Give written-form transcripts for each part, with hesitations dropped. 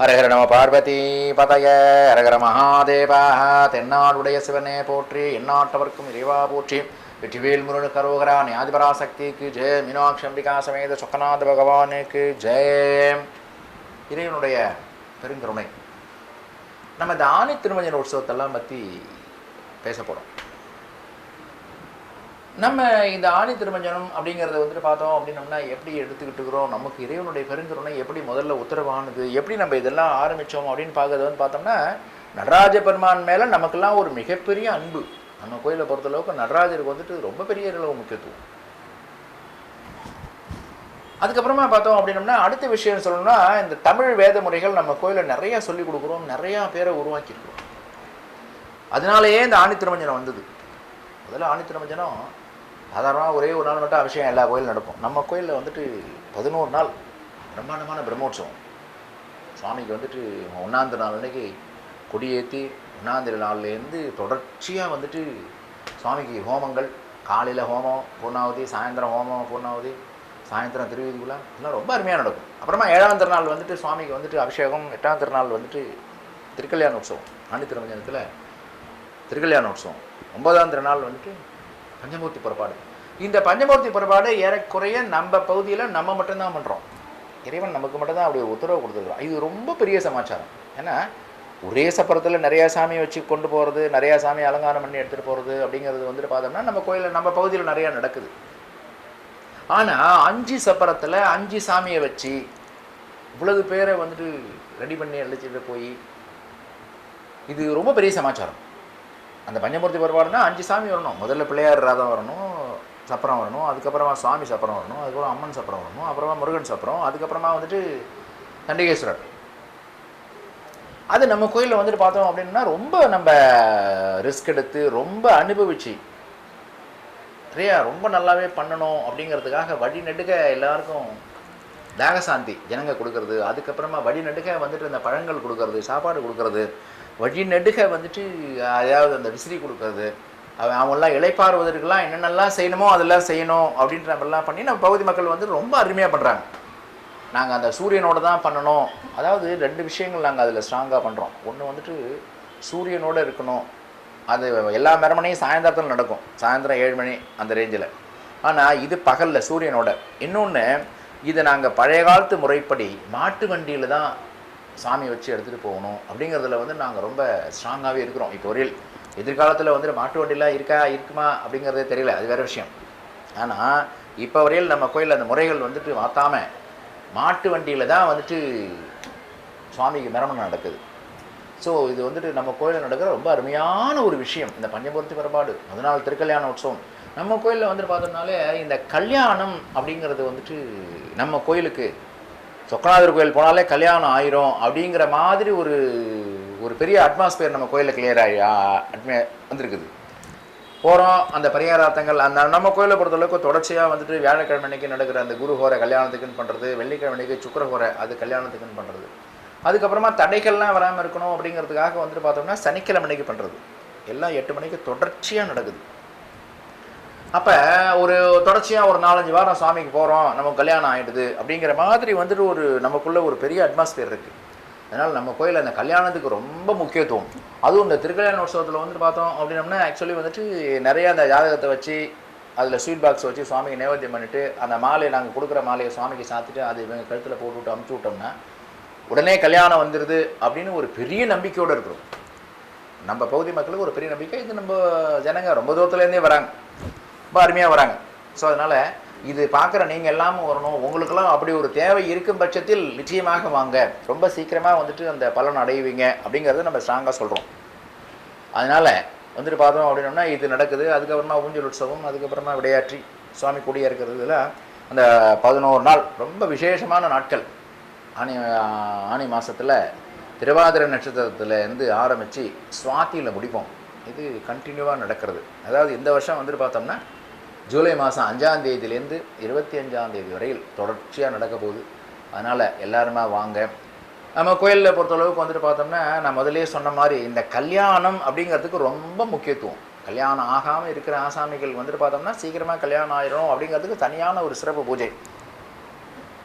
ஹரஹர நம பார்வதி பதய ஹரஹர மகாதேவா. தென்னாடுடைய சிவனே போற்றி, எந்நாட்டவர்க்கும் இறைவா போற்றி. வெற்றிவேல் முருகன் கரோகரா. ஞாதிபராசக்திக்கு ஜெய. மீனாட்சி அம்பிகா சமேத சொக்கநாத பகவானுக்கு ஜெய. இறைவனுடைய பெருங்கருணை. நம்ம இந்த ஆணி திருமஞ்சன உற்சவத்தெல்லாம் பற்றி பேச போகிறோம். நம்ம இந்த ஆணி திருமஞ்சனம் அப்படிங்கிறத வந்துட்டு பார்த்தோம் அப்படின்னோம்னா எப்படி எடுத்துக்கிட்டு இருக்கிறோம், நமக்கு இறைவனுடைய பெருங்கருணை எப்படி முதல்ல உத்தரவானது, எப்படி நம்ம இதெல்லாம் ஆரம்பித்தோம் அப்படின்னு பார்க்கறது வந்து பார்த்தோம்னா, நடராஜ பெருமான் மேலே நமக்கெல்லாம் ஒரு மிகப்பெரிய அன்பு. நம்ம கோயிலை பொறுத்தளவுக்கு நடராஜருக்கு வந்துட்டு ரொம்ப பெரிய அளவு முக்கியத்துவம். அதுக்கப்புறமா பார்த்தோம் அப்படின்னோம்னா அடுத்த விஷயம் சொல்லணும்னா, இந்த தமிழ் வேத முறைகள் நம்ம கோயிலில் நிறையா சொல்லிக் கொடுக்குறோம், நிறையா பேரை உருவாக்கியிருக்கிறோம். அதனாலேயே இந்த ஆணி திருமஞ்சனம் வந்தது. முதல்ல ஆணி திருமஞ்சனம் சாதாரணமாக ஒரே ஒரு நாள் மட்டும் அபிஷேகம் எல்லா கோயிலும் நடக்கும். நம்ம கோயிலில் வந்துட்டு 11 நாள் பிரம்மாண்டமான பிரம்மோற்சவம். சுவாமிக்கு வந்துட்டு 1ஆம் நாள் அன்னைக்கு கொடியேற்றி 1ஆம் நாள்லேருந்து தொடர்ச்சியாக வந்துட்டு சுவாமிக்கு ஹோமங்கள். காலையில் ஹோமம் பூர்ணாவதி, சாயந்தரம் ஹோமம் பூர்ணாவதி, சாயந்தரம் திருவீதிக்குள்ளே இதெல்லாம் ரொம்ப அருமையாக நடக்கும். அப்புறமா 7ஆம் திருநாள் வந்துட்டு சுவாமிக்கு வந்துட்டு அபிஷேகம். 8ஆம் திருநாள் வந்துட்டு திருக்கல்யாண உற்சவம். ஆணி திருமஞ்சனத்தில் திருக்கல்யாண உற்சவம். 9ஆம் திருநாள் வந்துட்டு பஞ்சமூர்த்தி புறப்பாடு. இந்த பஞ்சமூர்த்தி புறப்பாடு ஏறக்குறைய நம்ம பகுதியில் நம்ம மட்டும்தான் பண்ணுறோம். இறைவன் நமக்கு மட்டும்தான் அப்படி உத்தரவு கொடுத்துருக்குறோம். இது ரொம்ப பெரிய சமாச்சாரம். ஏன்னா ஒரே சப்பரத்தில் நிறையா சாமியை வச்சு கொண்டு போகிறது, நிறையா சாமி அலங்காரம் பண்ணி எடுத்துகிட்டு போகிறது அப்படிங்கிறது வந்துட்டு பார்த்தோம்னா நம்ம கோயிலில் நம்ம பகுதியில் நிறையா நடக்குது. ஆனால் 5 சப்பரத்தில் 5 சாமியை வச்சு இவ்வளவு பேரை வந்துட்டு ரெடி பண்ணி அழைச்சிட்டு போய் இது ரொம்ப பெரிய சமாச்சாரம். அந்த பஞ்சமூர்த்தி புறப்பாடுனா 5 சாமி வரணும். முதல்ல பிள்ளையார் ராதம் வரணும், சப்பரம் வரணும், அதுக்கப்புறமா சுவாமி சப்பரம் வரணும், அதுக்கப்புறம் அம்மன் சப்பரம் வரணும், அப்புறமா முருகன் சப்பரம், அதுக்கப்புறமா வந்துட்டு தண்டிகேஸ்வரர். அது நம்ம கோயிலில் வந்துட்டு பார்த்தோம் அப்படின்னா ரொம்ப நம்ம ரிஸ்க் எடுத்து ரொம்ப அனுபவிச்சு சரியா ரொம்ப நல்லாவே பண்ணணும் அப்படிங்கிறதுக்காக வழி நெடுக எல்லாருக்கும் தாகசாந்தி ஜனங்க கொடுக்கறது, அதுக்கப்புறமா வழி நெடுக வந்துட்டு இந்த பழங்கள் கொடுக்கறது, சாப்பாடு கொடுக்கறது, வழி நெடுக வந்துட்டு அதாவது அந்த விசிறி கொடுக்கறது, அவங்களாம் இளைப்பாறுவதற்கெல்லாம் என்னென்னலாம் செய்யணுமோ அதெல்லாம் செய்யணும் அப்படின்ற மாதிரிலாம் பண்ணி நம்ம பகுதி மக்கள் வந்து ரொம்ப அருமையாக பண்ணுறாங்க. நாங்கள் அந்த சூரியனோடு தான் பண்ணணும். அதாவது 2 விஷயங்கள் நாங்கள் அதில் ஸ்ட்ராங்காக பண்ணுறோம். ஒன்று வந்துட்டு சூரியனோடு இருக்கணும். அது எல்லா மெரமனையும் சாயந்தரத்தில் நடக்கும், சாயந்தரம் 7 மணி அந்த ரேஞ்சில். ஆனால் இது பகலில் சூரியனோட. இன்னொன்று, இதை நாங்கள் பழைய காலத்து முறைப்படி மாட்டு வண்டியில் தான் சாமி வச்சு எடுத்துகிட்டு போகணும் அப்படிங்கிறதுல வந்து நாங்கள் ரொம்ப ஸ்ட்ராங்காகவே இருக்கிறோம். இப்போ வரையில் எதிர்காலத்தில் வந்துட்டு மாட்டு வண்டிலாம் இருக்குமா அப்படிங்கிறதே தெரியல, அது வேறு விஷயம். ஆனால் இப்போ வரையில் நம்ம கோயிலில் அந்த முறைகள் வந்துட்டு மாற்றாமல் மாட்டு வண்டியில் தான் வந்துட்டு சுவாமிக்கு மெரமணம் நடக்குது. ஸோ இது வந்துட்டு நம்ம கோயிலில் நடக்கிற ரொம்ப அருமையான ஒரு விஷயம். இந்த பஞ்சமூர்த்தி புறப்பாடு 14 திருக்கல்யாண உற்சவம் நம்ம கோயிலில் வந்துட்டு பார்த்தோம்னாலே இந்த கல்யாணம் அப்படிங்கிறது வந்துட்டு நம்ம கோயிலுக்கு சொக்கநாதர் கோயில் போனாலே கல்யாணம் ஆயிரும் அப்படிங்கிற மாதிரி ஒரு பெரிய அட்மாஸ்பியர் நம்ம கோயிலில் வந்திருக்குது. போகிறோம் அந்த பரிகாரார்த்தங்கள். அந்த நம்ம கோயிலை பொறுத்தளவுக்கு தொடர்ச்சியாக வந்துட்டு வியாழக்கிழமை அன்னைக்கு நடக்கிற அந்த குருஹோரை கல்யாணத்துக்குன்னு பண்ணுறது, வெள்ளிக்கிழமை அன்னைக்கு சுக்கரஹோரை அது கல்யாணத்துக்குன்னு பண்ணுறது, அதுக்கப்புறமா தடைகள்லாம் வராமல் இருக்கணும் அப்படிங்கிறதுக்காக வந்துட்டு பார்த்தோம்னா சனிக்கிழமை அன்னைக்கு பண்ணுறது, எல்லாம் 8 மணிக்கு தொடர்ச்சியாக நடக்குது. அப்போ ஒரு தொடர்ச்சியாக ஒரு 4-5 வாரம் சுவாமிக்கு போகிறோம், நமக்கு கல்யாணம் ஆகிடுது அப்படிங்கிற மாதிரி வந்துட்டு நமக்குள்ளே ஒரு பெரிய அட்மாஸ்பியர் இருக்குது. அதனால் நம்ம கோயிலில் அந்த கல்யாணத்துக்கு ரொம்ப முக்கியத்துவம். அதுவும் இந்த திருக்கல்யாண உற்சவத்தில் வந்துட்டு பார்த்தோம் அப்படின்னோம்னா ஆக்சுவலி வந்துட்டு நிறையா அந்த ஜாதகத்தை வச்சு அதில் ஸ்வீட் பாக்ஸ் வச்சு சுவாமிக்கு நைவேத்தியம் பண்ணிவிட்டு அந்த மாலையை நாங்கள் கொடுக்குற மாலையை சுவாமிக்கு சாத்திட்டு அதை இவங்க கழுத்தில் போட்டுவிட்டு அமுச்சு விட்டோம்னா உடனே கல்யாணம் வந்துடுது அப்படின்னு ஒரு பெரிய நம்பிக்கையோடு இருக்கிறோம். நம்ம பகுதி மக்களுக்கு ஒரு பெரிய நம்பிக்கை. இது நம்ம ஜனங்க ரொம்ப தூரத்துலேருந்தே வராங்க, ரொம்ப அருமையாக வராங்க. ஸோ அதனால் இது பார்க்குற நீங்கள் எல்லாமும் வரணும். உங்களுக்கெல்லாம் அப்படி ஒரு தேவை இருக்கும் பட்சத்தில் நிச்சயமாக வாங்க, ரொம்ப சீக்கிரமாக வந்துட்டு அந்த பலன் அடைவீங்க அப்படிங்கிறத நம்ம ஸ்ட்ராங்காக சொல்கிறோம். அதனால் வந்துட்டு பார்த்தோம் அப்படின்னோம்னா இது நடக்குது. அதுக்கப்புறமா ஊஞ்சல் உற்சவம், அதுக்கப்புறமா விடையாற்றி சுவாமி கூடிய இருக்கிறதுல அந்த 11 நாள் ரொம்ப விசேஷமான நாட்கள். ஆனி மாதத்தில் திருவாதிரை நட்சத்திரத்துலேருந்து ஆரம்பித்து சுவாத்தியில் முடிப்போம். இது கண்டினியூவாக நடக்கிறது. அதாவது இந்த வருஷம் வந்துட்டு பார்த்தோம்னா ஜூலை மாதம் 5ஆம் தேதியிலேருந்து 25ஆம் தேதி வரையில் தொடர்ச்சியாக நடக்க போகுது. அதனால் எல்லாருமே வாங்க. நம்ம கோயிலில் பொறுத்தளவுக்கு வந்துட்டு பார்த்தோம்னா நான் முதலே சொன்ன மாதிரி இந்த கல்யாணம் அப்படிங்கிறதுக்கு ரொம்ப முக்கியத்துவம். கல்யாணம் ஆகாமல் இருக்கிற ஆசாமிகள் வந்துட்டு பார்த்தோம்னா சீக்கிரமாக கல்யாணம் ஆயிரும் அப்படிங்கிறதுக்கு தனியான ஒரு சிறப்பு பூஜை.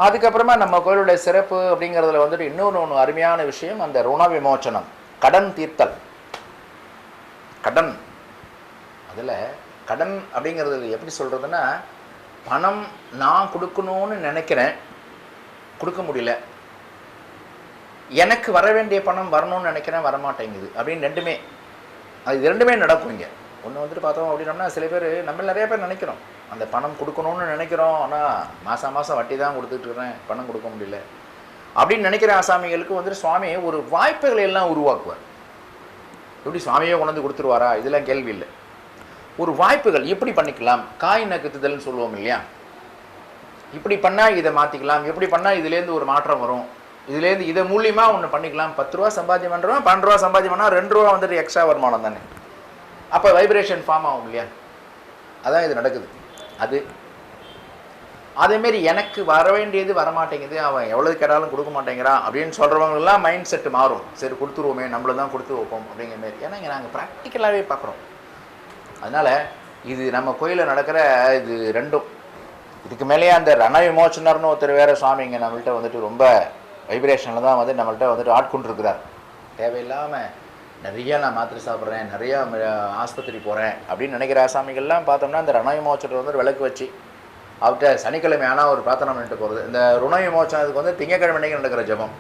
அதுக்கப்புறமா நம்ம கோயிலுடைய சிறப்பு அப்படிங்கிறதுல வந்துட்டு இன்னொன்று அருமையான விஷயம், அந்த ருண விமோச்சனம், கடன் தீர்த்தல். கடன், அதில் கடன் அப்படிங்கிறது எப்படி சொல்கிறதுன்னா, பணம் நான் கொடுக்கணும்னு நினைக்கிறேன், கொடுக்க முடியல, எனக்கு வர வேண்டிய பணம் வரணும்னு நினைக்கிறேன், வரமாட்டேங்குது அப்படின்னு ரெண்டுமே, இது ரெண்டுமே நடக்கும் இங்கே. ஒன்று வந்துட்டு பார்த்தோம் அப்படின்னோம்னா, சில பேர் நம்ம நிறைய பேர் நினைக்கிறோம் அந்த பணம் கொடுக்கணும்னு நினைக்கிறோம், ஆனால் மாதம் வட்டி தான் கொடுத்துட்ருக்கிறேன், பணம் கொடுக்க முடியல அப்படின்னு நினைக்கிற ஆசாமிகளுக்கு வந்துட்டு சுவாமி ஒரு வாய்ப்புகளை எல்லாம் உருவாக்குவார். எப்படி சுவாமியே கொண்டு கொடுத்துருவாரா, இதெல்லாம் கேள்வி இல்லை. ஒரு வாய்ப்புகள் எப்படி பண்ணிக்கலாம், காய் நக்குத்துதல்னு சொல்லுவோம் இல்லையா, இப்படி பண்ணால் இதை மாற்றிக்கலாம், எப்படி பண்ணால் இதுலேருந்து ஒரு மாற்றம் வரும், இதுலேருந்து இதை மூலியமாக ஒன்று பண்ணிக்கலாம். 10 ரூபா சம்பாத்தியம் பண்ணுறோம், 12 ரூபா சம்பாத்தியம் பண்ணால் 2 ரூபா வந்துட்டு எக்ஸ்ட்ரா வருமானம் தானே, அப்போ வைப்ரேஷன் ஃபார்ம் ஆகும் இல்லையா, அதான் இது நடக்குது. அதேமாரி எனக்கு வர வேண்டியது வரமாட்டேங்குது, அவன் எவ்வளவு கேட்டாலும் கொடுக்க மாட்டேங்கிறான் அப்படின்னு சொல்கிறவங்கெல்லாம் மைண்ட் செட்டு மாறும். சரி கொடுத்துருவோமே, நம்மள தான் கொடுத்து வைப்போம் அப்படிங்கிற மாரி. ஏன்னா இங்கே நாங்கள் ப்ராக்டிக்கலாகவே பார்க்குறோம். அதனால் இது நம்ம கோயிலில் நடக்கிற இது ரெண்டும். இதுக்கு மேலேயே அந்த ரண விமோச்சனர்னு ஒருத்தர் வேறு சுவாமி இங்கே நம்மள்கிட்ட வந்துட்டு ரொம்ப வைப்ரேஷனில் தான் வந்து நம்மள்கிட்ட வந்துட்டு ஆட்கொண்டிருக்கிறார். தேவையில்லாமல் நிறையா நான் மாத்திரை சாப்பிட்றேன், நிறையா ஆஸ்பத்திரி போகிறேன் அப்படின்னு நினைக்கிற ஆசாமிகள்லாம் பார்த்தோம்னா, இந்த ரண விமோச்சனர் வந்து விளக்கு வச்சு அவர்கிட்ட சனிக்கிழமை ஆனால் ஒரு பிரார்த்தனை பண்ணிட்டு போகிறது. இந்த ருண விமோச்சனத்துக்கு வந்து திங்கக்கிழமை அன்றைக்கி நடக்கிற ஜபம்,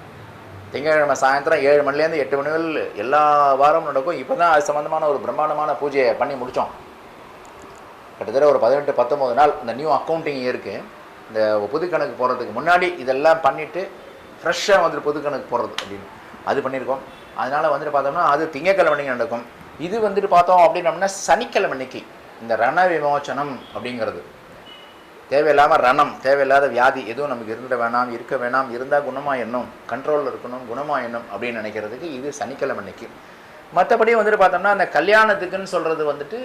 திங்கக்கிழமை சாயந்தரம் 7 மணிலேருந்து 8 மணி வரை எல்லா வாரமும் நடக்கும். இப்போ தான் அது சம்மந்தமான ஒரு பிரம்மாண்டமான பூஜையை பண்ணி முடித்தோம். கிட்டத்தட்ட ஒரு 18-19 நாள் இந்த நியூ அக்கௌண்டிங் இயருக்கு, இந்த புது கணக்கு போடுறதுக்கு முன்னாடி இதெல்லாம் பண்ணிவிட்டு ஃப்ரெஷ்ஷாக வந்துட்டு புது கணக்கு போடுறது அப்படின்னு அது பண்ணியிருக்கோம். அதனால் வந்துட்டு பார்த்தோம்னா அது திங்கக்கிழமை அன்றைக்கி நடக்கும். இது வந்துட்டு பார்த்தோம் அப்படின்னோம்னா சனிக்கிழமை அன்னைக்கு இந்த ரண விமோச்சனம் அப்படிங்கிறது. தேவையில்லாமல் ரணம், தேவையில்லாத வியாதி எதுவும் நமக்கு இருந்துட வேணாம், இருக்க வேணாம், இருந்தால் குணமாக எண்ணும், கண்ட்ரோலில் இருக்கணும், குணமாக எண்ணும் அப்படின்னு நினைக்கிறதுக்கு இது சனிக்கிழமை அன்னைக்கு. மற்றபடி வந்துட்டு பார்த்தோம்னா அந்த கல்யாணத்துக்குன்னு சொல்கிறது வந்துட்டு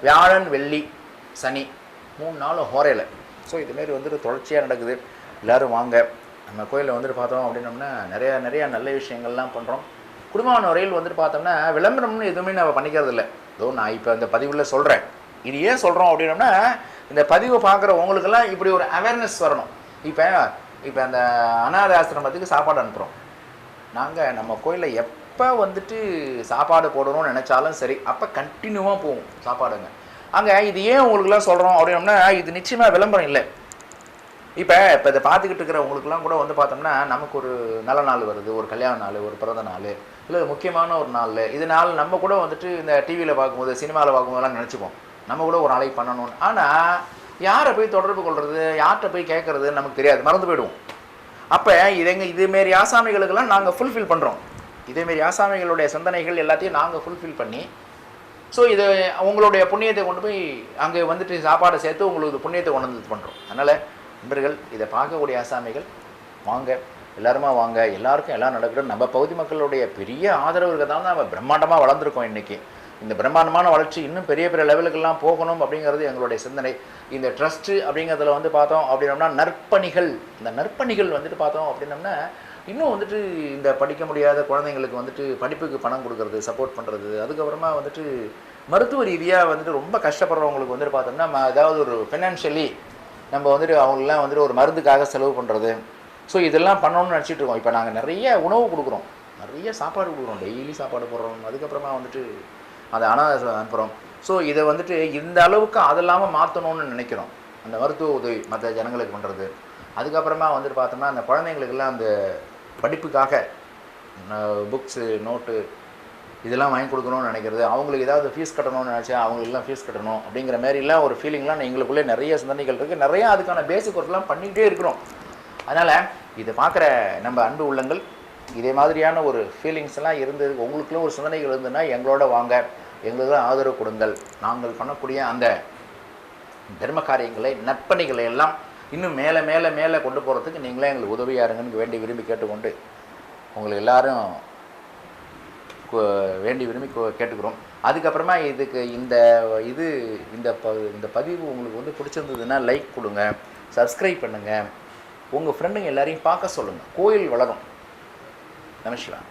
வியாழன் வெள்ளி சனி 3 நாளும் ஹோரையில். ஸோ இதுமாரி வந்துட்டு தொடர்ச்சியாக நடக்குது. எல்லோரும் வாங்க. நம்ம கோயிலில் வந்துட்டு பார்த்தோம் அப்படின்னோம்னா நிறையா நல்ல விஷயங்கள்லாம் பண்ணுறோம். குடும்பமான வரையில் வந்துட்டு பார்த்தோம்னா விளம்பரம்னு எதுவுமே நம்ம பண்ணிக்கிறது இல்லை. இதோ நான் இப்போ இந்த பதிவில் சொல்கிறேன். இது ஏன் சொல்கிறோம் அப்படின்னோம்னா, இந்த பதிவை பார்க்குற உங்களுக்கெல்லாம் இப்படி ஒரு அவேர்னஸ் வரணும். இப்போ அந்த அனாதை ஆசிரமத்துக்கு சாப்பாடு அனுப்புகிறோம். நாங்கள் நம்ம கோயிலில் எப்போ வந்துட்டு சாப்பாடு போடணும்னு நினச்சாலும் சரி, அப்போ கண்டினியூவாக போவோம் சாப்பாடுங்க அங்கே. இது ஏன் உங்களுக்குலாம் சொல்கிறோம் அப்படின்னோம்னா, இது நிச்சயமாக விளம்பரம் இல்லை. இப்போ இதை பார்த்துக்கிட்டு இருக்கிற உங்களுக்குலாம் கூட வந்து பார்த்தோம்னா, நமக்கு ஒரு நல்ல நாள் வருது, ஒரு கல்யாண நாள், ஒரு பிறந்த நாள், இல்லை முக்கியமான ஒரு நாள், இதனால் நம்ம கூட வந்துட்டு இந்த டிவியில் பார்க்கும்போது, சினிமாவில் பார்க்கும்போதெல்லாம் நினச்சிப்போம் நம்ம கூட ஒரு நாளைக்கு பண்ணணும்னு. ஆனால் யாரை போய் தொடர்பு கொள்வது, யார்கிட்ட போய் கேட்குறது நமக்கு தெரியாது, மறந்து போயிடுவோம். அப்போ இதுமாரி ஆசாமிகளுக்கெல்லாம் நாங்கள் ஃபுல்ஃபில் பண்ணுறோம். இதேமாரி ஆசாமிகளுடைய சிந்தனைகள் எல்லாத்தையும் நாங்கள் ஃபுல்ஃபில் பண்ணி, ஸோ இது உங்களுடைய புண்ணியத்தை கொண்டு போய் அங்கே வந்துட்டு சாப்பாடை சேர்த்து உங்களுக்கு புண்ணியத்தை கொண்டு வந்து பண்ணுறோம். அதனால் நண்பர்கள், இதை பார்க்கக்கூடிய ஆசாமிகள் வாங்க, எல்லாருமா வாங்க. எல்லாருக்கும் எல்லாம் நடக்கணும். நம்ம பகுதி மக்களுடைய பெரிய ஆதரவுக்கு தான் நம்ம பிரம்மாண்டமாக வளர்ந்துருக்கோம். இன்றைக்கி இந்த பிரம்மாண்டமான வளர்ச்சி இன்னும் பெரிய லெவலுக்கெல்லாம் போகணும் அப்படிங்கிறது எங்களுடைய சிந்தனை. இந்த ட்ரஸ்ட்டு அப்படிங்கிறதுல வந்து பார்த்தோம் அப்படின்னோம்னா நற்பணிகள், இந்த நற்பணிகள் வந்துட்டு பார்த்தோம் அப்படின்னோம்னா இன்னும் வந்துட்டு இந்த படிக்க முடியாத குழந்தைங்களுக்கு வந்துட்டு படிப்புக்கு பணம் கொடுக்கறது, சப்போர்ட் பண்ணுறது, அதுக்கப்புறமா வந்துட்டு மருத்துவ ரீதியாக வந்துட்டு ரொம்ப கஷ்டப்படுறவங்களுக்கு வந்துட்டு பார்த்தோம்னா ஏதாவது ஒரு ஃபினான்ஷியலி நம்ம வந்துட்டு அவங்களெலாம் வந்துட்டு ஒரு மருந்துக்காக செலவு பண்ணுறது. ஸோ இதெல்லாம் பண்ணணும்னு நினச்சிட்டு இருக்கோம். இப்போ நாங்கள் நிறைய உணவு கொடுக்குறோம், நிறைய சாப்பாடு கொடுக்குறோம், டெய்லி சாப்பாடு போடுறோம். அதுக்கப்புறமா வந்துட்டு அதை அனுப்புகிறோம். ஸோ இதை வந்துட்டு இந்த அளவுக்கு அதெல்லாமல் மாற்றணும்னு நினைக்கிறோம். அந்த மருத்துவ உதவி மற்ற ஜனங்களுக்கு பண்ணுறது. அதுக்கப்புறமா வந்துட்டு பார்த்தோம்னா அந்த குழந்தைங்களுக்கெல்லாம் அந்த படிப்புக்காக புக்ஸு, நோட்டு இதெல்லாம் வாங்கி கொடுக்கணும்னு நினைக்கிறது. அவங்களுக்கு ஏதாவது ஃபீஸ் கட்டணும்னு நினச்சா அவங்களுக்குலாம் ஃபீஸ் கட்டணும் அப்படிங்கிற மாதிரிலாம் ஒரு ஃபீலிங்லாம் எங்களுக்குள்ளே நிறைய சிந்தனைகள் இருக்குது. நிறையா அதுக்கான பேசிக் ஒர்க்லாம் பண்ணிக்கிட்டே இருக்கிறோம். அதனால் இதை பார்க்குற நம்ம அன்பு உள்ளங்கள் இதே மாதிரியான ஒரு ஃபீலிங்ஸ் எல்லாம் இருந்தது, உங்களுக்குள்ள ஒரு சிந்தனைகள் இருந்ததுன்னா எங்களோட வாங்க, எங்களுக்கு ஆதரவு கொடுங்கள். நாங்கள் பண்ணக்கூடிய அந்த தர்ம காரியங்களை, நற்பணிகளை எல்லாம் இன்னும் மேலே மேலே மேலே கொண்டு போகிறதுக்கு நீங்களே எங்களுக்கு உதவியாக இருங்கன்னு வேண்டி விரும்பி கேட்டுக்கொண்டு உங்களுக்கு எல்லாரும் வேண்டி விரும்பி கேட்டுக்கிறோம். அதுக்கப்புறமா இதுக்கு இந்த பதிவு உங்களுக்கு வந்து பிடிச்சிருந்ததுன்னா லைக் கொடுங்க, சப்ஸ்கிரைப் பண்ணுங்கள், உங்கள் ஃப்ரெண்டுங்க எல்லாரையும் பார்க்க சொல்லுங்கள். கோயில் வளரும். நமஸ்காரம்.